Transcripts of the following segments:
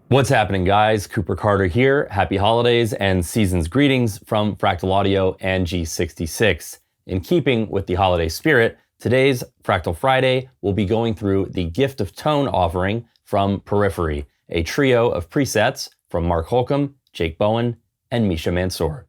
What's happening, guys? Cooper Carter here. Happy holidays and season's greetings from Fractal Audio and G66. In keeping with the holiday spirit, today's Fractal Friday will be going through the Gift of Tone offering from Periphery, a trio of presets from Mark Holcomb, Jake Bowen, and Misha Mansour.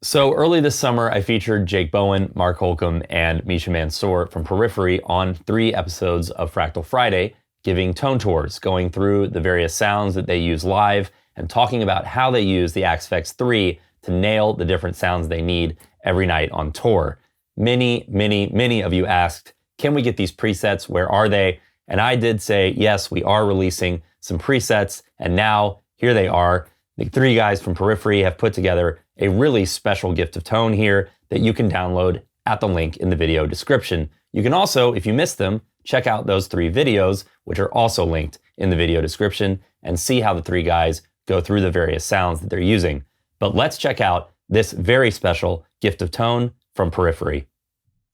So early this summer, I featured Jake Bowen, Mark Holcomb, and Misha Mansour from Periphery on 3 episodes of Fractal Friday, giving tone tours, going through the various sounds that they use live, and talking about how they use the Axe-Fx 3 to nail the different sounds they need every night on tour. Many of you asked, can we get these presets? Where are they? And I did say, yes, we are releasing some presets, and now here they are. The 3 guys from Periphery have put together a really special gift of tone here that you can download at the link in the video description. You can also, if you missed them, check out those 3 videos, which are also linked in the video description, and see how the 3 guys go through the various sounds that they're using. But let's check out this very special gift of tone from Periphery.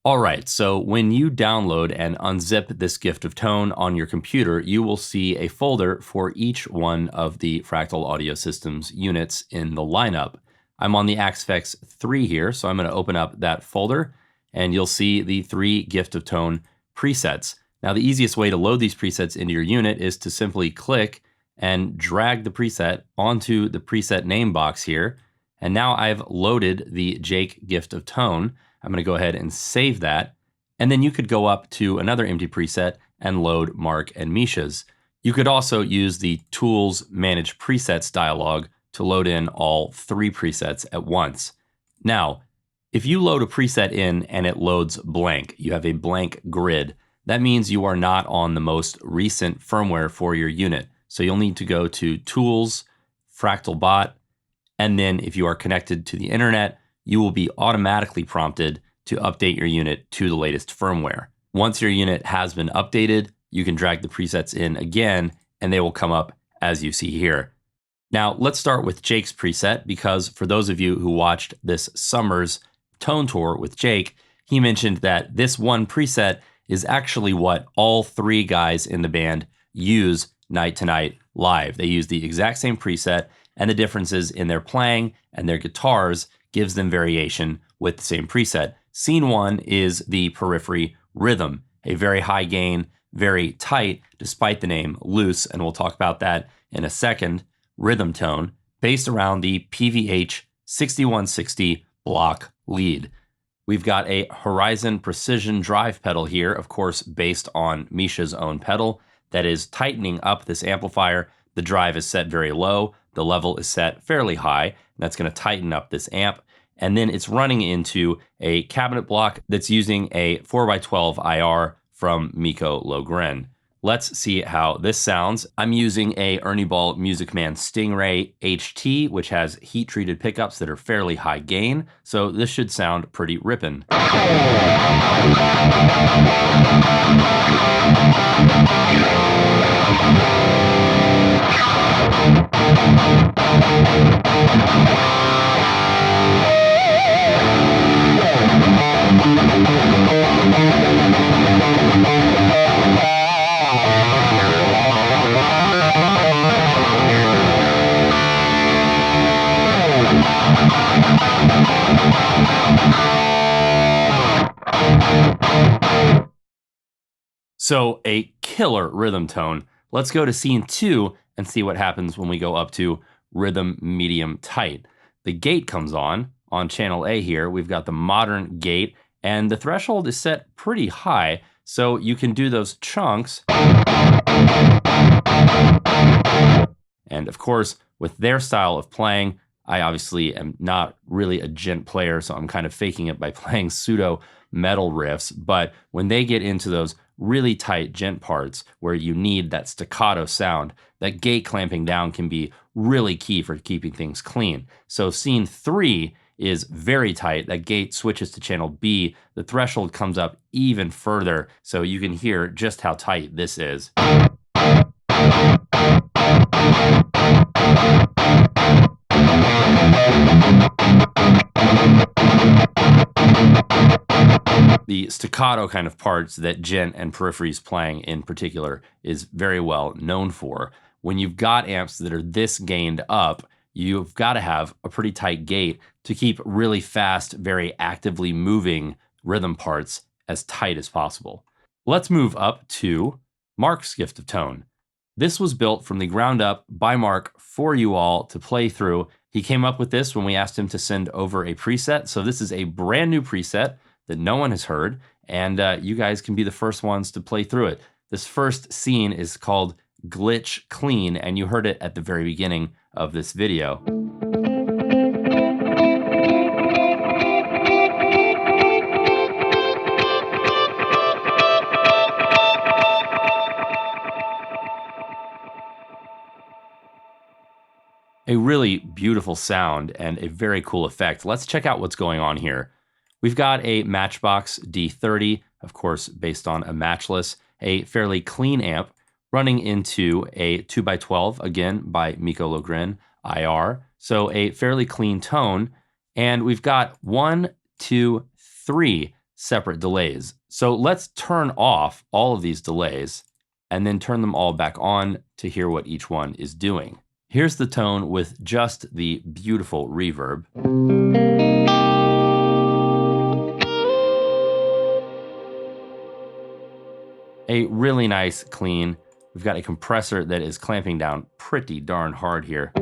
All right, so when you download and unzip this gift of tone on your computer, you will see a folder for each one of the Fractal Audio Systems units in the lineup. I'm on the Axe-Fx 3 here, so I'm going to open up that folder, and you'll see the 3 Gift of Tone presets. Now, the easiest way to load these presets into your unit is to simply click and drag the preset onto the preset name box here. And now I've loaded the Jake Gift of Tone. I'm going to go ahead and save that. And then you could go up to another empty preset and load Mark and Misha's. You could also use the Tools Manage Presets dialog to load in all 3 presets at once. Now, if you load a preset in and it loads blank, you have a blank grid, that means you are not on the most recent firmware for your unit. So you'll need to go to Tools, FractalBot, and then if you are connected to the internet, you will be automatically prompted to update your unit to the latest firmware. Once your unit has been updated, you can drag the presets in again, and they will come up as you see here. Now, let's start with Jake's preset, because for those of you who watched this summer's tone tour with Jake, he mentioned that this one preset is actually what all 3 guys in the band use night to night live. They use the exact same preset, and the differences in their playing and their guitars gives them variation with the same preset. Scene 1 is the Periphery rhythm, a very high gain, very tight, despite the name, loose, and we'll talk about that in a second, rhythm tone based around the PVH 6160 block lead. We've got a Horizon Precision drive pedal here, of course, based on Misha's own pedal, that is tightening up this amplifier. The drive is set very low, the level is set fairly high, and that's going to tighten up this amp. And then it's running into a cabinet block that's using a 4x12 IR from Mikko Logren. Let's see how this sounds. I'm using a Ernie Ball Music Man Stingray HT, which has heat-treated pickups that are fairly high gain, so this should sound pretty rippin'. So a killer rhythm tone. Let's go to scene 2 and see what happens when we go up to rhythm medium tight. The gate comes on channel A here. We've got the modern gate, and the threshold is set pretty high, so you can do those chunks. And of course, with their style of playing, I obviously am not really a djent player, so I'm kind of faking it by playing pseudo metal riffs. But when they get into those really tight djent parts where you need that staccato sound, that gate clamping down can be really key for keeping things clean. So scene 3 is very tight. That gate switches to channel B. The threshold comes up even further, so you can hear just how tight this is. The staccato kind of parts that djent and Periphery's playing in particular is very well known for. When you've got amps that are this gained up, you've got to have a pretty tight gate to keep really fast, very actively moving rhythm parts as tight as possible. Let's move up to Mark's gift of tone. This was built from the ground up by Mark for you all to play through. He came up with this when we asked him to send over a preset. So this is a brand new preset that no one has heard, and you guys can be the first ones to play through it. This first scene is called Glitch Clean, and you heard it at the very beginning of this video. A really beautiful sound and a very cool effect. Let's check out what's going on here. We've got a Matchbox D30, of course, based on a matchless, a fairly clean amp running into a 2x12, again, by Mikko Logren IR. So a fairly clean tone. And we've got 1, 2, 3 separate delays. So let's turn off all of these delays and then turn them all back on to hear what each one is doing. Here's the tone with just the beautiful reverb. A really nice clean. We've got a compressor that is clamping down pretty darn hard here.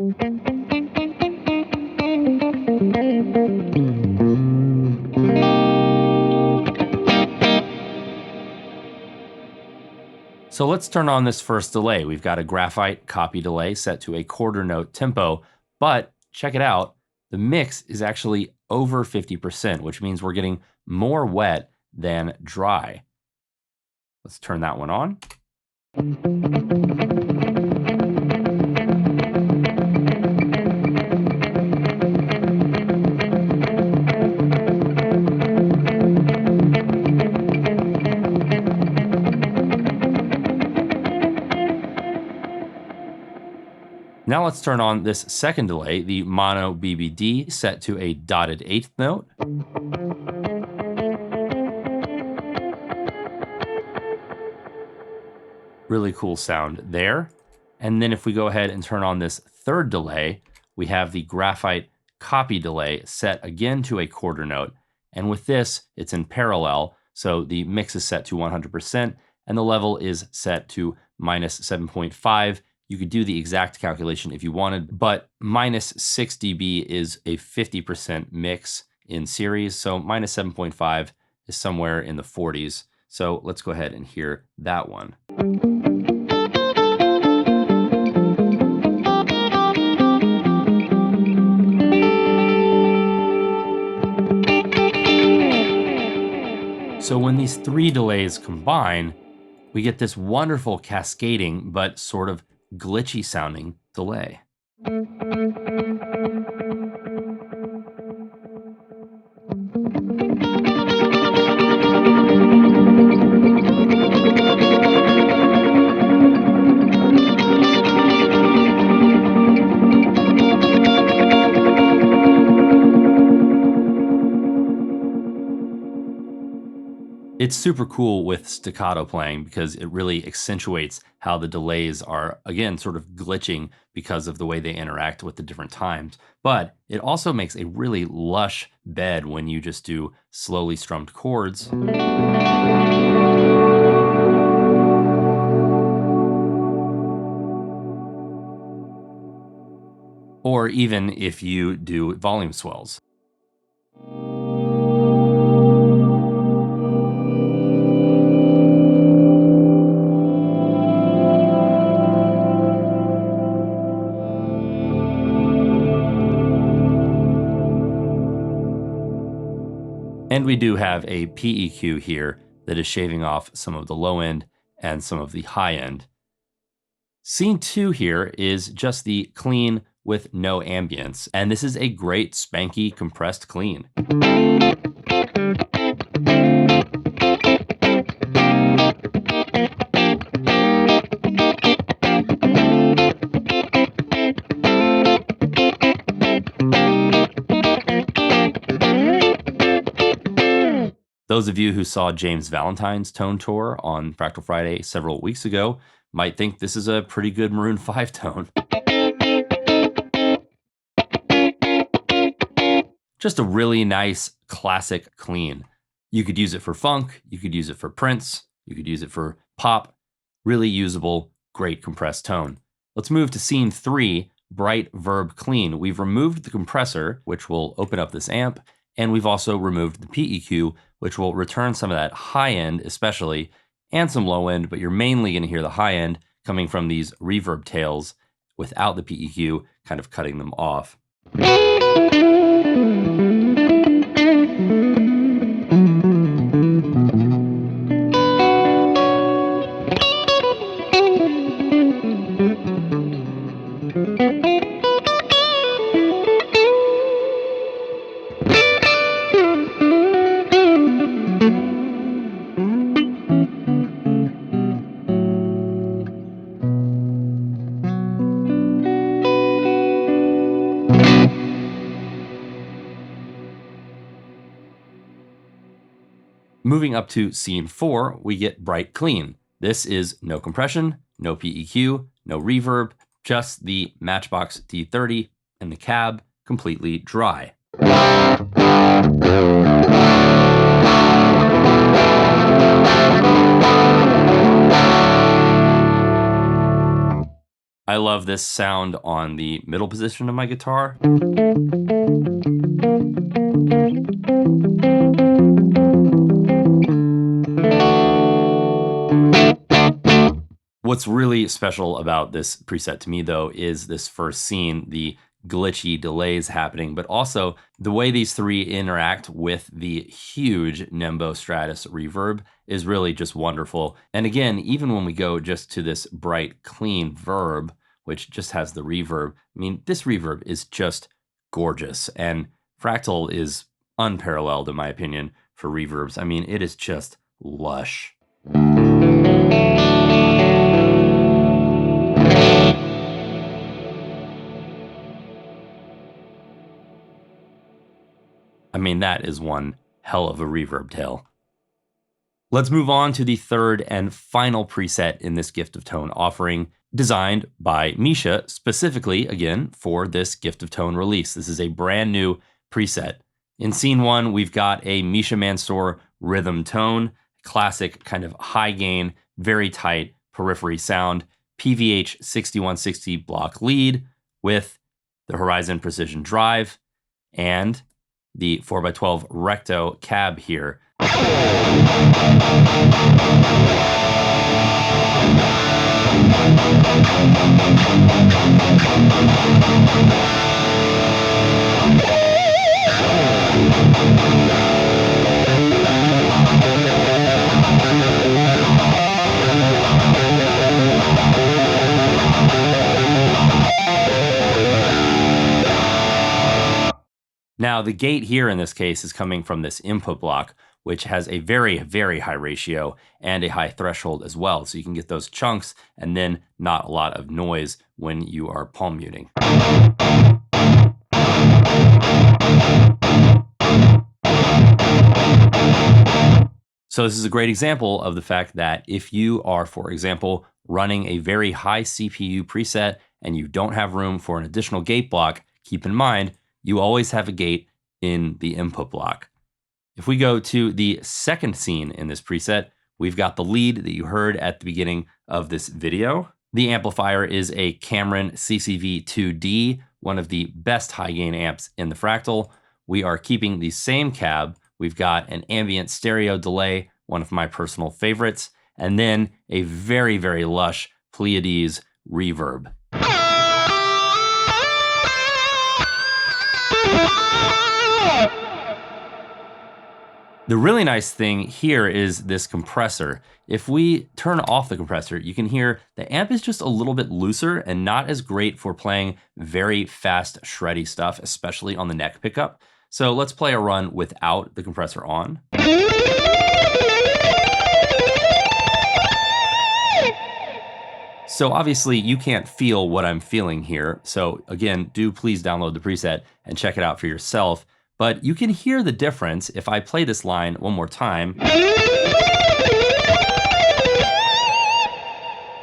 So let's turn on this first delay. We've got a graphite copy delay set to a quarter note tempo, but check it out. The mix is actually over 50%, which means we're getting more wet than dry. Let's turn that one on. Now let's turn on this second delay, the mono BBD, set to a dotted 8th note. Really cool sound there. And then if we go ahead and turn on this third delay, we have the graphite copy delay set again to a quarter note. And with this, it's in parallel. So the mix is set to 100% and the level is set to minus 7.5. You could do the exact calculation if you wanted, but minus 6 dB is a 50% mix in series. So minus 7.5 is somewhere in the 40s. So let's go ahead and hear that one. So when these three delays combine, we get this wonderful cascading, but sort of glitchy sounding delay. It's super cool with staccato playing because it really accentuates how the delays are, again, sort of glitching because of the way they interact with the different times. But it also makes a really lush bed when you just do slowly strummed chords. or even if you do volume swells. And we do have a PEQ here that is shaving off some of the low end and some of the high end. Scene 2 here is just the clean with no ambience, and this is a great spanky compressed clean. Those of you who saw James Valentine's tone tour on Fractal Friday several weeks ago might think this is a pretty good Maroon 5 tone. Just a really nice classic clean. You could use it for funk, you could use it for Prince, you could use it for pop. Really usable, great compressed tone. Let's move to scene 3, bright verb clean. We've removed the compressor, which will open up this amp, and we've also removed the PEQ, which will return some of that high end especially, and some low end, but you're mainly going to hear the high end coming from these reverb tails without the PEQ, kind of cutting them off. Moving up to scene 4, we get bright clean. This is no compression, no PEQ, no reverb, just the Matchbox D30 and the cab completely dry. I love this sound on the middle position of my guitar. What's really special about this preset to me, though, is this first scene, the glitchy delays happening, but also the way these three interact with the huge Nembo Stratus reverb is really just wonderful. And again, even when we go just to this bright, clean verb, which just has the reverb, I mean, this reverb is just gorgeous. And Fractal is unparalleled, in my opinion, for reverbs. I mean, it is just lush. I mean, that is one hell of a reverb tail. Let's move on to the third and final preset in this Gift of Tone offering, designed by Misha specifically, again, for this Gift of Tone release. This is a brand new preset. In scene 1, we've got a Misha Mansour rhythm tone, classic kind of high gain, very tight periphery sound, PVH 6160 block lead with the Horizon Precision Drive and the 4x12 Recto cab here. Now, the gate here in this case is coming from this input block, which has a very, very high ratio and a high threshold as well. So you can get those chunks and then not a lot of noise when you are palm muting. So this is a great example of the fact that if you are, for example, running a very high CPU preset and you don't have room for an additional gate block, keep in mind, you always have a gate in the input block. If we go to the second scene in this preset, we've got the lead that you heard at the beginning of this video. The amplifier is a Cameron CCV2D one of the best high gain amps in the Fractal. We are keeping the same cab. We've got an ambient stereo delay, one of my personal favorites, and then a very, very lush Pleiades reverb. The really nice thing here is this compressor. If we turn off the compressor, you can hear the amp is just a little bit looser and not as great for playing very fast, shreddy stuff, especially on the neck pickup. So let's play a run without the compressor on. So obviously you can't feel what I'm feeling here. So again, do please download the preset and check it out for yourself. But you can hear the difference if I play this line one more time.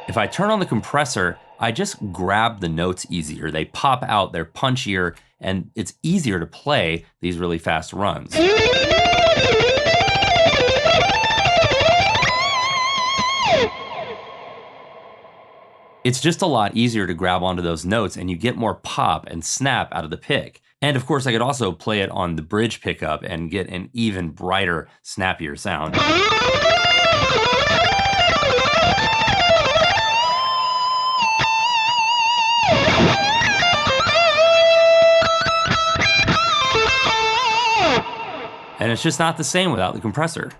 If I turn on the compressor, I just grab the notes easier. They pop out, they're punchier, and it's easier to play these really fast runs. It's just a lot easier to grab onto those notes and you get more pop and snap out of the pick. And of course, I could also play it on the bridge pickup and get an even brighter, snappier sound. And it's just not the same without the compressor.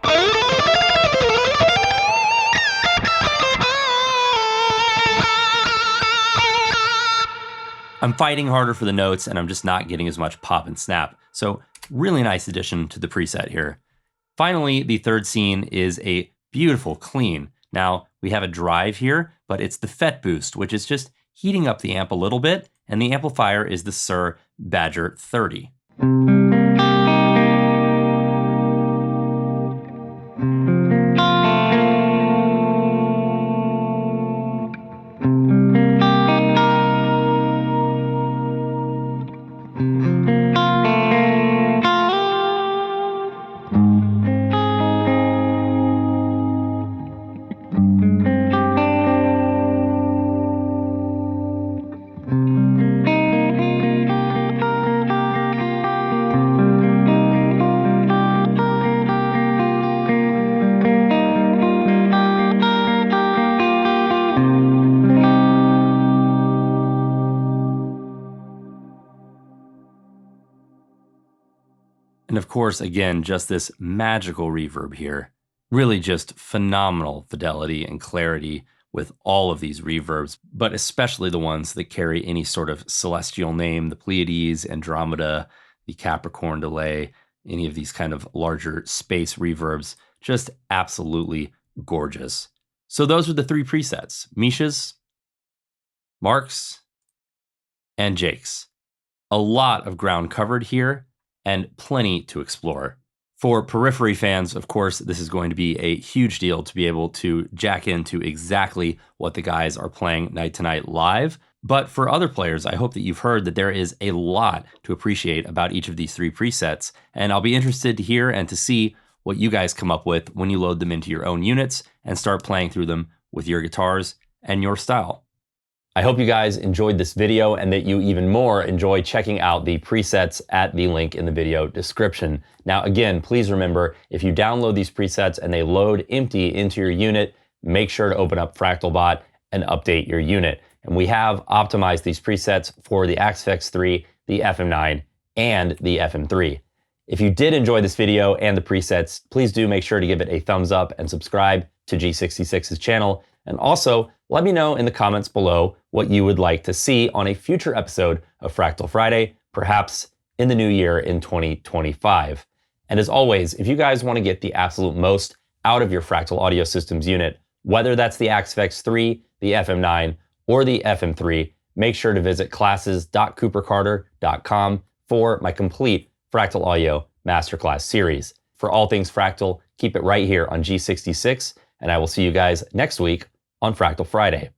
I'm fighting harder for the notes and I'm just not getting as much pop and snap. So really nice addition to the preset here. Finally, the third scene is a beautiful clean. Now we have a drive here, but it's the FET boost, which is just heating up the amp a little bit. And the amplifier is the Sir Badger 30. And of course, again, just this magical reverb here. Really just phenomenal fidelity and clarity with all of these reverbs, but especially the ones that carry any sort of celestial name, the Pleiades, Andromeda, the Capricorn delay, any of these kind of larger space reverbs, just absolutely gorgeous. So those are the three presets, Misha's, Mark's, and Jake's. A lot of ground covered here, and plenty to explore. For Periphery fans, of course, this is going to be a huge deal to be able to jack into exactly what the guys are playing night to night live. But for other players, I hope that you've heard that there is a lot to appreciate about each of these three presets. And I'll be interested to hear and to see what you guys come up with when you load them into your own units and start playing through them with your guitars and your style. I hope you guys enjoyed this video and that you even more enjoy checking out the presets at the link in the video description. Now, again, please remember, if you download these presets and they load empty into your unit, make sure to open up FractalBot and update your unit. And we have optimized these presets for the Axe-Fx 3, the FM9, and the FM3. If you did enjoy this video and the presets, please do make sure to give it a thumbs up and subscribe to G66's channel. And also, let me know in the comments below what you would like to see on a future episode of Fractal Friday, perhaps in the new year in 2025. And as always, if you guys want to get the absolute most out of your Fractal Audio Systems unit, whether that's the Axe-Fx 3, the FM9, or the FM3, make sure to visit classes.coopercarter.com for my complete Fractal Audio Masterclass series. For all things Fractal, keep it right here on G66, and I will see you guys next week on Fractal Friday.